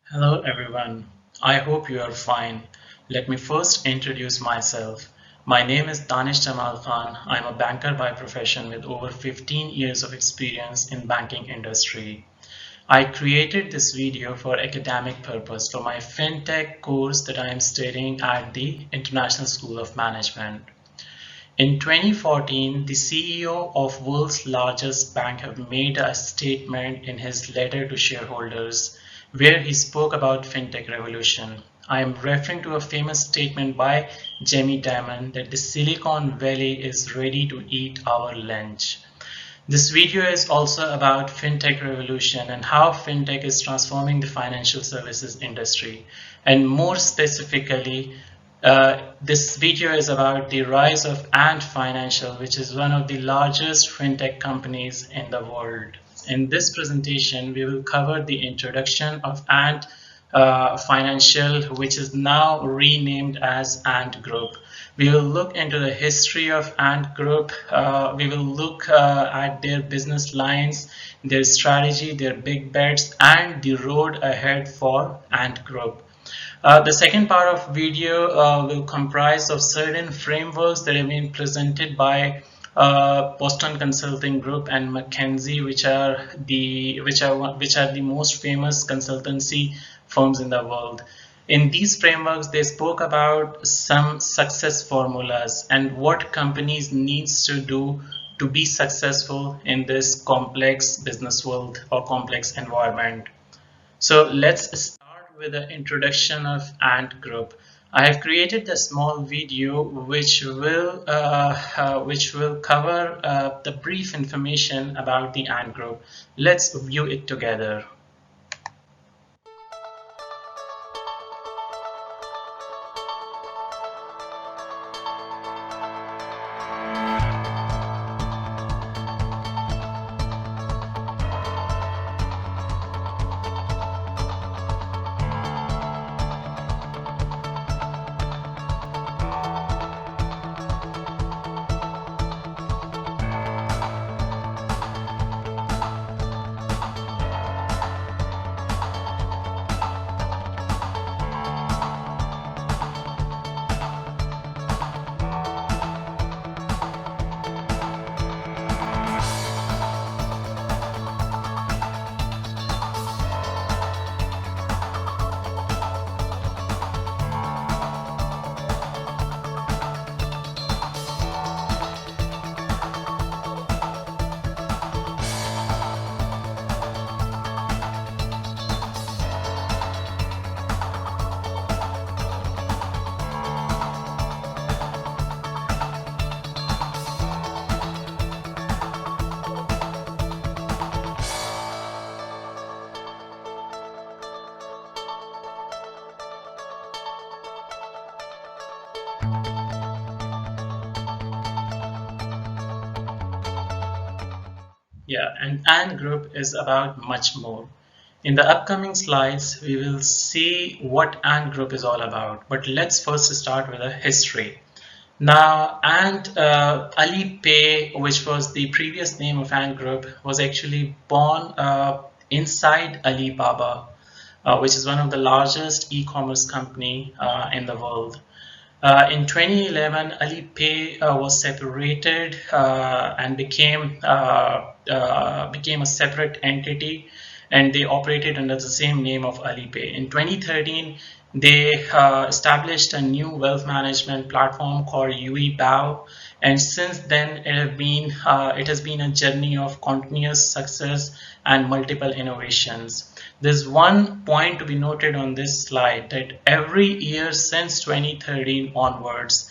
Hello everyone. I hope you are fine. Let me first introduce myself. My name is Danish Jamal Khan. I'm a banker by profession with over 15 years of experience in banking industry. I created this video for academic purpose for my FinTech course that I am studying at the International School of Management. In 2014, the CEO of world's largest bank have made a statement in his letter to shareholders where he spoke about fintech revolution. I am referring to a famous statement by Jamie Dimon that the Silicon Valley is ready to eat our lunch. This video is also about fintech revolution and how fintech is transforming the financial services industry. And more specifically, this video is about the rise of Ant Financial, which is one of the largest fintech companies in the world. In this presentation, we will cover the introduction of Ant Financial, which is now renamed as Ant Group. We will look into the history of Ant Group. We will look at their business lines, their strategy, their big bets, and the road ahead for Ant Group. The second part of video will comprise of certain frameworks that have been presented by Boston Consulting Group and McKinsey, which are the most famous consultancy firms in the world. In these frameworks, they spoke about some success formulas and what companies needs to do to be successful in this complex business world or complex environment. So let's start with the introduction of Ant Group. I have created a small video which will cover the brief information about the Ant Group. Let's view it together. Yeah, and Ant Group is about much more. In the upcoming slides, we will see what Ant Group is all about. But let's first start with a history. Now, Alipay, which was the previous name of Ant Group, was actually born inside Alibaba, which is one of the largest e-commerce company in the world. In 2011, Alipay was separated and became a separate entity, and they operated under the same name of Alipay. In 2013, they established a new wealth management platform called Bao, and since then it has been a journey of continuous success and multiple innovations. There's one point to be noted on this slide that every year since 2013 onwards,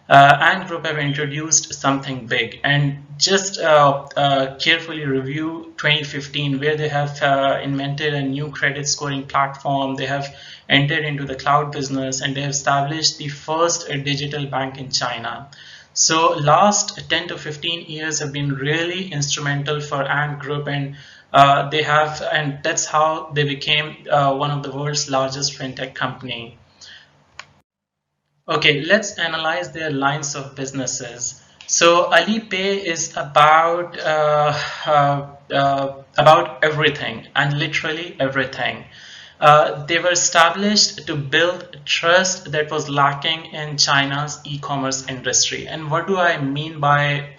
Ant Group have introduced something big, and just carefully review 2015 where they have invented a new credit scoring platform. They have entered into the cloud business, and they have established the first digital bank in China. So last 10 to 15 years have been really instrumental for Ant Group, and that's how they became one of the world's largest fintech company. Okay, let's analyze their lines of businesses. So Alipay is about everything and literally everything. They were established to build trust that was lacking in China's e-commerce industry. And what do I mean by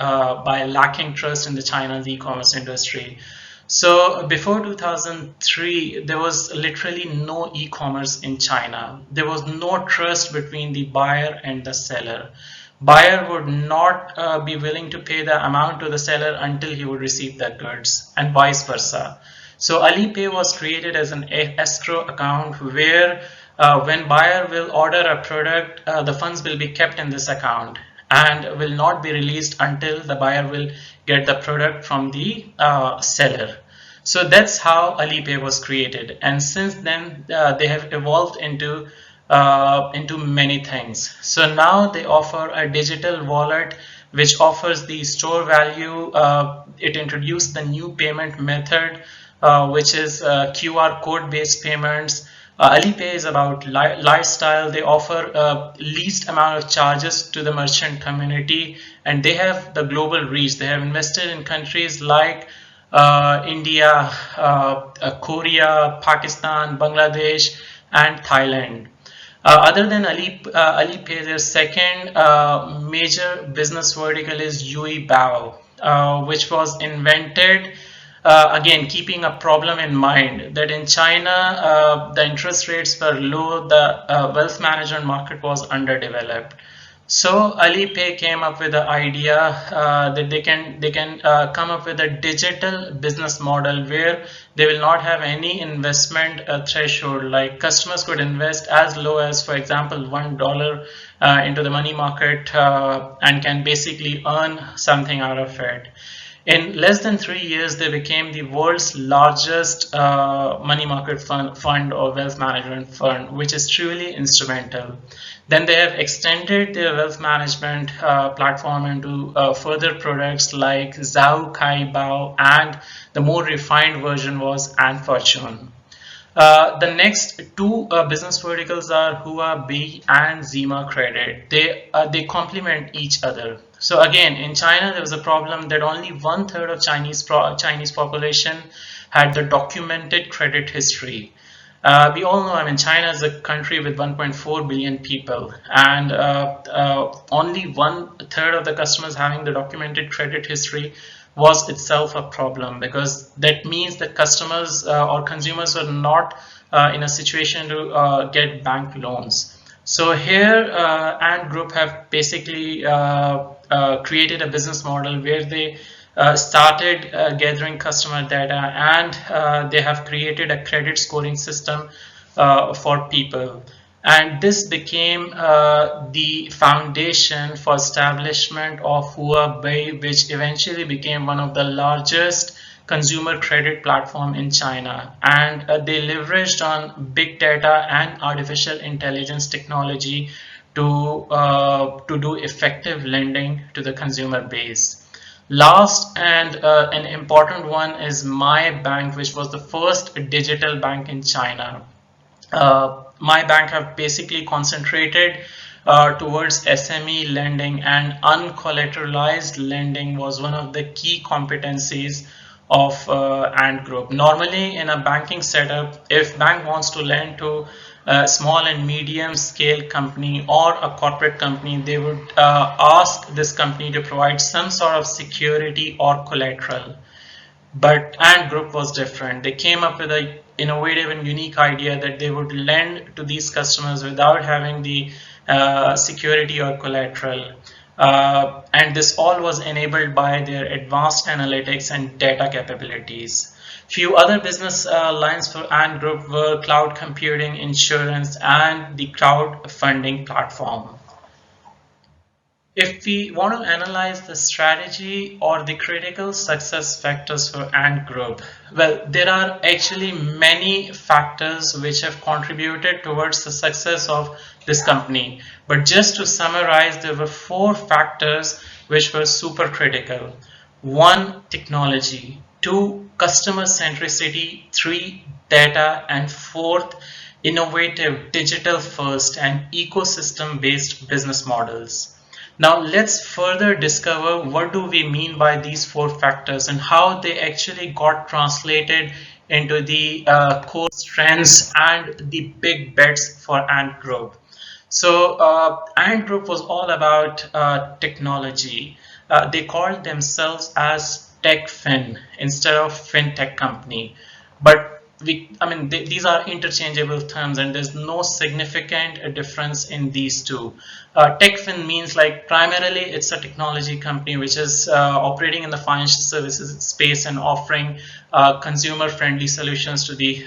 lacking trust in the China's e-commerce industry? So before 2003, there was literally no e-commerce in China. There was no trust between the buyer and the seller. Buyer would not be willing to pay the amount to the seller until he would receive the goods, and vice versa. So Alipay was created as an escrow account where when buyer will order a product, the funds will be kept in this account and will not be released until the buyer will get the product from the seller. So that's how Alipay was created, and since then they have evolved into many things. So now they offer a digital wallet which offers the store value. It introduced the new payment method, which is QR code based payments. Alipay is about lifestyle. They offer least amount of charges to the merchant community, and they have the global reach. They have invested in countries like India, Korea, Pakistan, Bangladesh, and Thailand. Other than Alipay, their second major business vertical is Yui Bao, which was invented again keeping a problem in mind that in China the interest rates were low, the wealth management market was underdeveloped. So Alipay came up with the idea that they can come up with a digital business model where they will not have any investment threshold. Like customers could invest as low as, for example, $1 into the money market and can basically earn something out of it. In less than 3 years, they became the world's largest money market fund or wealth management fund, which is truly instrumental. Then they have extended their wealth management platform into further products like Zhao Kai Bao, and the more refined version was Ant Fortune. The next two business verticals are Huobi and Zima Credit. They complement each other. So again, in China, there was a problem that only 1/3 of Chinese population had the documented credit history. We all know, I mean, China is a country with 1.4 billion people, and only 1/3 of the customers having the documented credit history was itself a problem, because that means that customers or consumers were not in a situation to get bank loans. So here, Ant Group have basically created a business model where they started gathering customer data, and they have created a credit scoring system for people. And this became the foundation for establishment of Huobi, which eventually became one of the largest consumer credit platform in China. And they leveraged on big data and artificial intelligence technology to do effective lending to the consumer base. Last and an important one is My Bank, which was the first digital bank in China. My Bank have basically concentrated towards SME lending, and uncollateralized lending was one of the key competencies of Ant Group. Normally in a banking setup, if bank wants to lend to a small and medium scale company or a corporate company, they would ask this company to provide some sort of security or collateral. But Ant Group was different. They came up with an innovative and unique idea that they would lend to these customers without having the security or collateral. And this all was enabled by their advanced analytics and data capabilities. Few other business lines for Ant Group were cloud computing, insurance, and the crowdfunding platform. If we want to analyze the strategy or the critical success factors for Ant Group, well, there are actually many factors which have contributed towards the success of this company. But just to summarize, there were 4 factors which were super critical. 1, technology. 2, customer centricity. 3, data. And 4th, innovative digital first and ecosystem based business models. Now let's further discover what do we mean by these 4 factors and how they actually got translated into the core strengths and the big bets for Ant Group. So Ant Group was all about technology. They called themselves as TechFin instead of FinTech company. But these are interchangeable terms, and there's no significant difference in these two. TechFin means like primarily it's a technology company which is operating in the financial services space and offering consumer-friendly solutions to the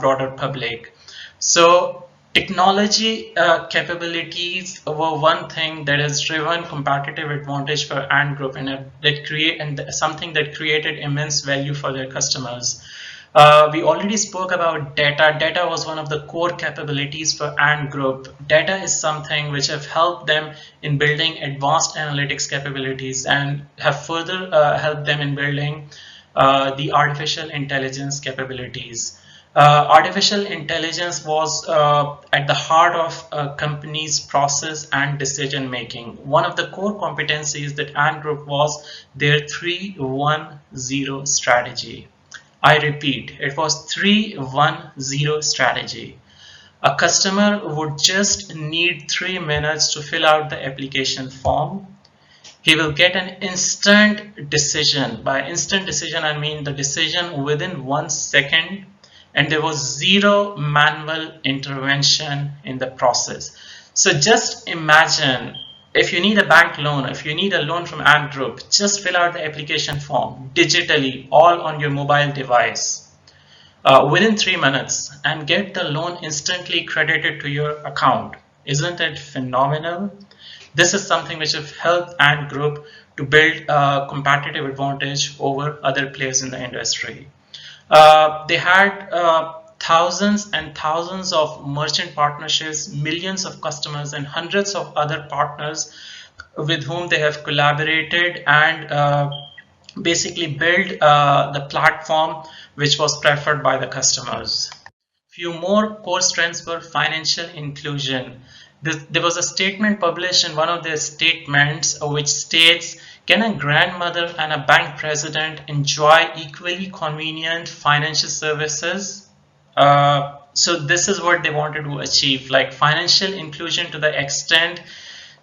broader public. So technology capabilities were one thing that has driven competitive advantage for Ant Group, and something that created immense value for their customers. We already spoke about data. Data was one of the core capabilities for Ant Group. Data is something which have helped them in building advanced analytics capabilities and have further helped them in building the artificial intelligence capabilities. Artificial intelligence was at the heart of a company's process and decision making. One of the core competencies that Ant Group was their 3-1-0 strategy. I repeat, it was 3-1-0 strategy. A customer would just need 3 minutes to fill out the application form. He will get an instant decision. By instant decision, I mean the decision within 1 second, and there was zero manual intervention in the process. So just imagine if you need a bank loan, if you need a loan from Ant Group, just fill out the application form digitally, all on your mobile device. Within 3 minutes and get the loan instantly credited to your account. Isn't it phenomenal? This is something which have helped Ant Group to build a competitive advantage over other players in the industry. They had thousands and thousands of merchant partnerships, millions of customers, and hundreds of other partners with whom they have collaborated and basically build the platform which was preferred by the customers. Few more core strengths were financial inclusion. There was a statement published in one of their statements which states, can a grandmother and a bank president enjoy equally convenient financial services? So this is what they wanted to achieve, like financial inclusion to the extent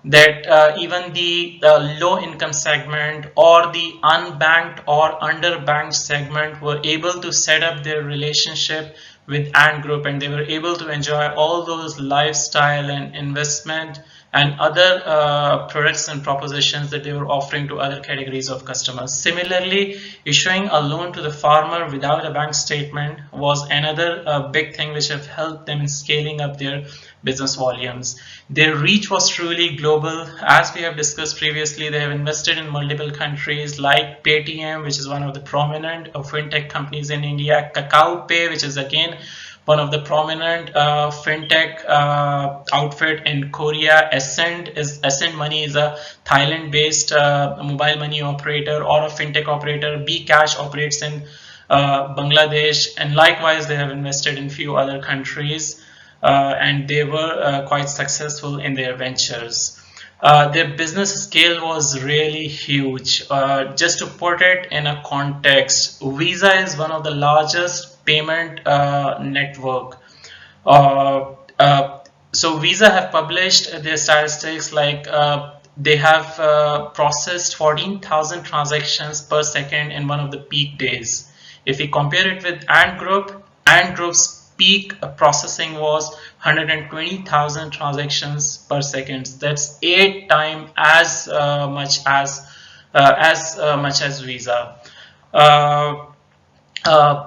that even the low income segment or the unbanked or underbanked segment were able to set up their relationship with Ant Group, and they were able to enjoy all those lifestyle and investment and other products and propositions that they were offering to other categories of customers. Similarly, issuing a loan to the farmer without a bank statement was another big thing which have helped them in scaling up their business volumes. Their reach was truly global. As we have discussed previously, they have invested in multiple countries like Paytm, which is one of the prominent FinTech companies in India, Kakao Pay, which is again one of the prominent FinTech outfit in Korea. Ascent Money is a Thailand-based mobile money operator or a FinTech operator. Bcash operates in Bangladesh, and likewise they have invested in few other countries. And they were quite successful in their ventures. Their business scale was really huge. Just to put it in a context, Visa is one of the largest payment network. So Visa have published their statistics, like they have processed 14,000 transactions per second in one of the peak days. If we compare it with Ant Group's peak processing was 120,000 transactions per second. That's 8 times as much as Visa.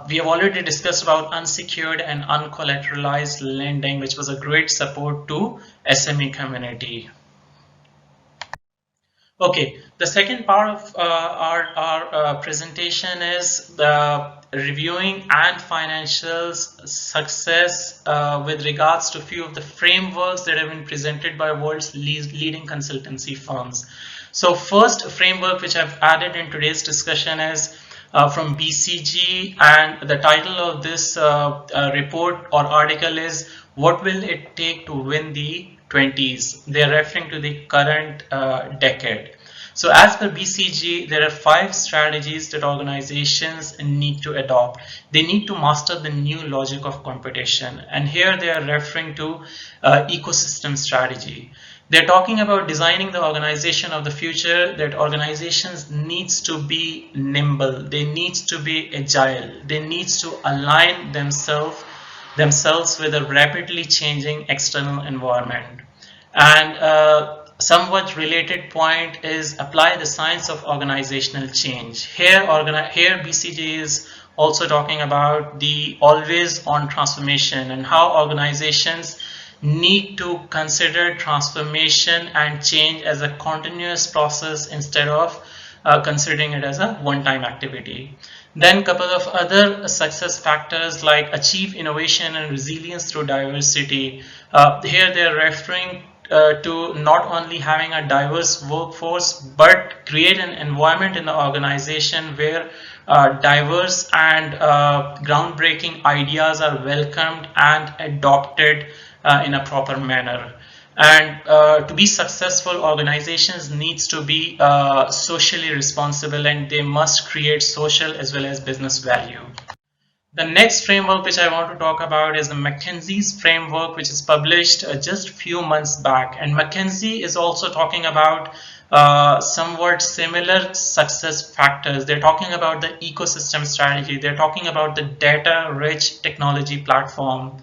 We have already discussed about unsecured and uncollateralized lending, which was a great support to SME community. Okay, the second part of our presentation is the reviewing Ant Financial's success with regards to a few of the frameworks that have been presented by world's leading consultancy firms. So first framework which I've added in today's discussion is from BCG, and the title of this report or article is "What Will It Take to Win the 20s?" They're referring to the current decade. So as per BCG, there are 5 strategies that organizations need to adopt. They need to master the new logic of competition. And here they are referring to ecosystem strategy. They're talking about designing the organization of the future, that organizations needs to be nimble, they needs to be agile, they needs to align themselves with a rapidly changing external environment. And somewhat related point is apply the science of organizational change. Here BCG is also talking about the always on transformation and how organizations need to consider transformation and change as a continuous process instead of considering it as a one-time activity. Then a couple of other success factors like achieve innovation and resilience through diversity. Here they're referring to not only having a diverse workforce but create an environment in the organization where diverse and groundbreaking ideas are welcomed and adopted in a proper manner. And to be successful, organizations needs to be socially responsible, and they must create social as well as business value. The next framework which I want to talk about is the McKinsey's framework, which is published just a few months back. And McKinsey is also talking about somewhat similar success factors. They're talking about the ecosystem strategy. They're talking about the data-rich technology platform.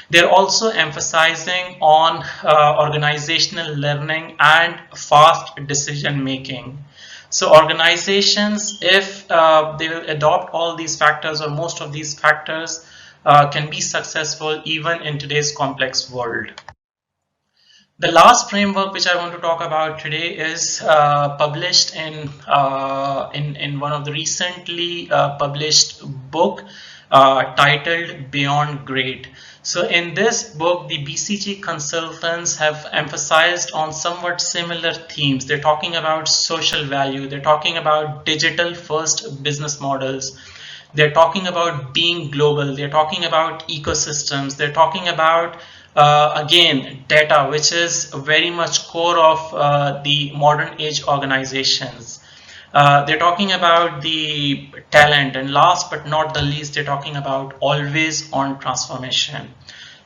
They're also emphasizing on organizational learning and fast decision making. So organizations, if they will adopt all these factors or most of these factors, can be successful even in today's complex world. The last framework which I want to talk about today is published in one of the recently published book titled Beyond Great. So in this book, the BCG consultants have emphasized on somewhat similar themes. They're talking about social value. They're talking about digital first business models. They're talking about being global. They're talking about ecosystems. They're talking about again, data, which is very much core of the modern age organizations. They're talking about the talent, and last but not the least, they're talking about always on transformation.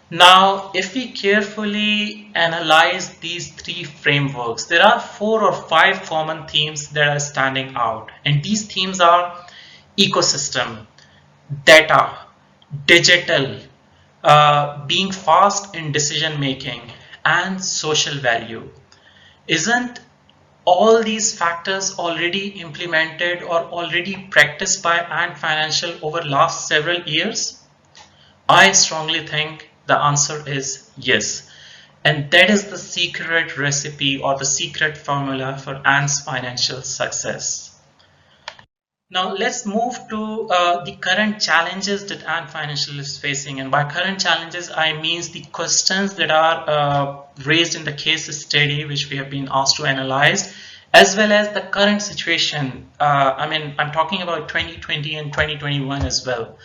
Now, if we carefully analyze these 3 frameworks, there are 4 or 5 common themes that are standing out. And these themes are ecosystem, data, digital, being fast in decision making, and social value. Isn't all these factors already implemented or already practiced by Ant Financial over last several years? I strongly think the answer is yes. And that is the secret recipe or the secret formula for Ant's financial success. Now let's move to the current challenges that Ant Financial is facing, and by current challenges I mean the questions that are raised in the case study which we have been asked to analyze, as well as the current situation. I'm talking about 2020 and 2021 as well.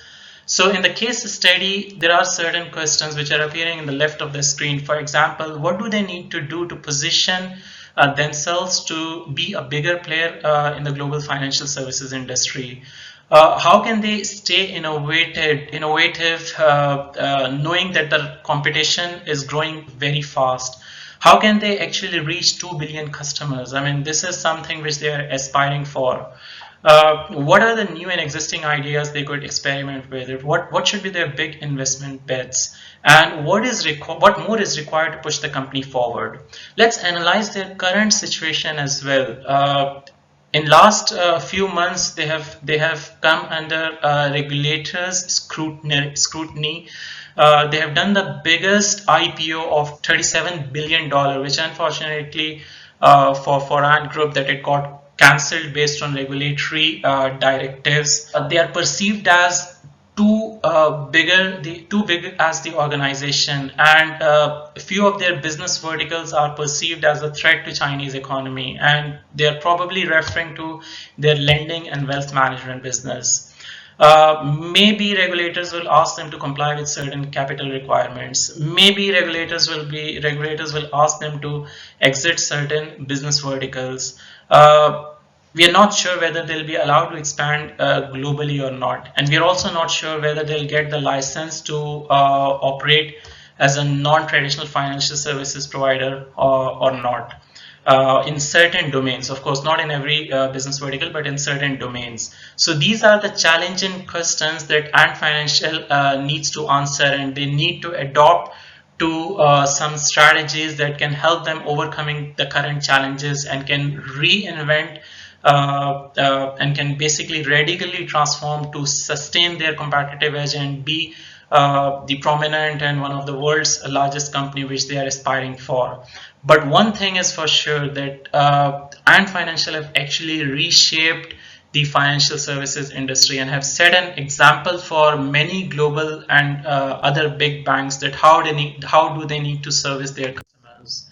So in the case study, there are certain questions which are appearing in the left of the screen. For example, what do they need to do to position themselves to be a bigger player in the global financial services industry? How can they stay innovative, knowing that the competition is growing very fast? How can they actually reach 2 billion customers? This is something which they are aspiring for. What are the new and existing ideas they could experiment with? What should be their big investment bets? And what more is required to push the company forward? Let's analyze their current situation as well. In last few months, they have come under regulators' scrutiny. They have done the biggest IPO of $37 billion, which unfortunately for Ant Group that it got cancelled based on regulatory directives. They are perceived as too big as the organization, and a few of their business verticals are perceived as a threat to Chinese economy, and they are probably referring to their lending and wealth management business. Maybe regulators will ask them to comply with certain capital requirements. Maybe regulators will ask them to exit certain business verticals. We are not sure whether they'll be allowed to expand globally or not, and we are also not sure whether they'll get the license to operate as a non-traditional financial services provider or not in certain domains. Of course, not in every business vertical, but in certain domains. So these are the challenging questions that Ant Financial needs to answer, and they need to adopt to some strategies that can help them overcoming the current challenges and can reinvent and can basically radically transform to sustain their competitive edge and be the prominent and one of the world's largest company which they are aspiring for. But one thing is for sure that Ant Financial have actually reshaped the financial services industry and have set an example for many global and other big banks that how do they need to service their customers.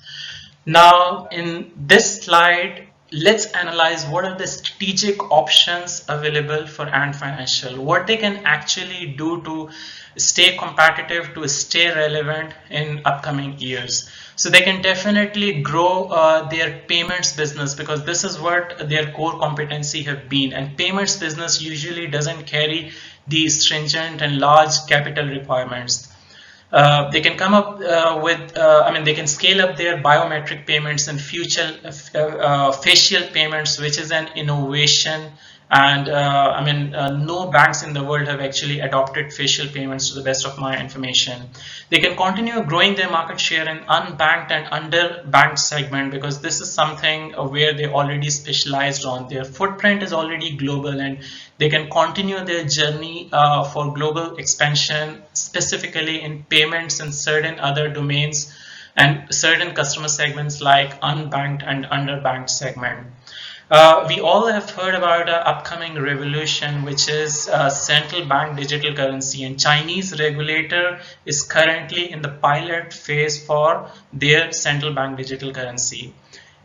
Now, in this slide, let's analyze what are the strategic options available for Ant Financial, what they can actually do to stay competitive, to stay relevant in upcoming years. So they can definitely grow their payments business, because this is what their core competency have been. And payments business usually doesn't carry these stringent and large capital requirements. They can come up they can scale up their biometric payments and future facial payments, which is an innovation. And no banks in the world have actually adopted facial payments to the best of my information. They can continue growing their market share in unbanked and underbanked segment, because this is something where they already specialized on. Their footprint is already global, and they can continue their journey for global expansion, specifically in payments and certain other domains and certain customer segments like unbanked and underbanked segment. We all have heard about an upcoming revolution, which is central bank digital currency, and Chinese regulator is currently in the pilot phase for their central bank digital currency.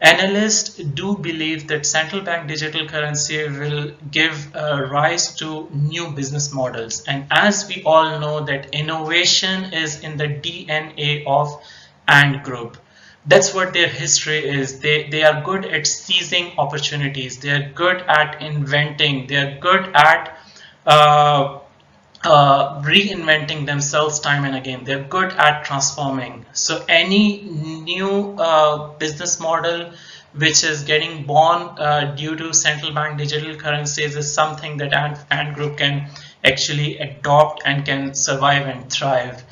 Analysts do believe that central bank digital currency will give rise to new business models. And as we all know that innovation is in the DNA of Ant Group. That's what their history is. They are good at seizing opportunities. They are good at inventing. They are good at reinventing themselves time and again. They're good at transforming. So any new business model which is getting born due to central bank digital currencies is something that Ant Group can actually adopt and can survive and thrive.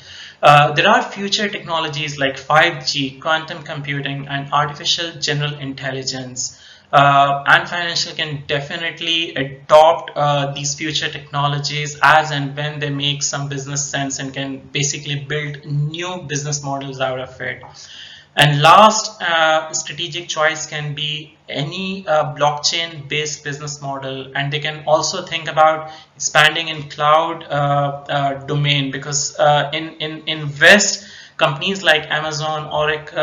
There are future technologies like 5G, quantum computing, and artificial general intelligence. Ant Financial can definitely adopt these future technologies as and when they make some business sense, and can basically build new business models out of it. And last strategic choice can be any blockchain-based business model, and they can also think about expanding in cloud domain, because in West, companies like Amazon, Oracle,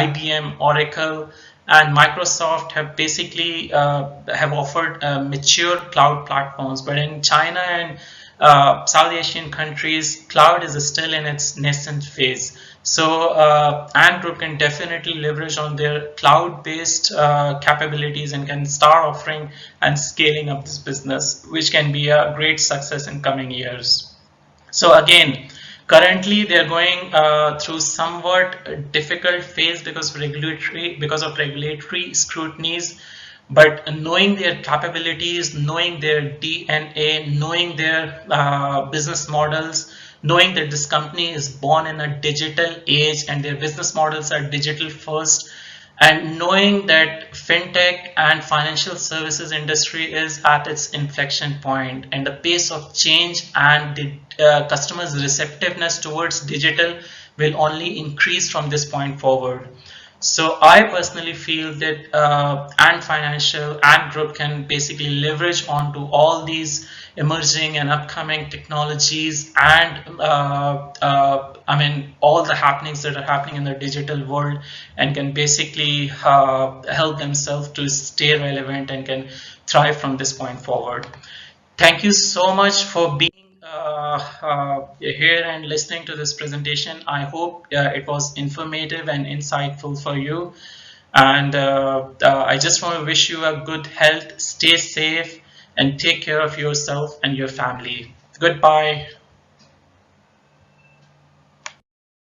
IBM, Oracle, and Microsoft have basically have offered mature cloud platforms, but in China and South Asian countries, cloud is still in its nascent phase. So Ant Group can definitely leverage on their cloud-based capabilities and can start offering and scaling up this business, which can be a great success in coming years. So again, currently they're going through somewhat difficult phase because of regulatory scrutinies. But knowing their capabilities, knowing their DNA, knowing their business models, knowing that this company is born in a digital age and their business models are digital first, and knowing that fintech and financial services industry is at its inflection point, and the pace of change and the customers' receptiveness towards digital will only increase from this point forward. So I personally feel that Ant Group can basically leverage onto all these emerging and upcoming technologies and all the happenings that are happening in the digital world, and can basically help themselves to stay relevant and can thrive from this point forward. Thank you so much for being here and listening to this presentation. I hope it was informative and insightful for you. And I just want to wish you a good health, stay safe, and take care of yourself and your family. Goodbye.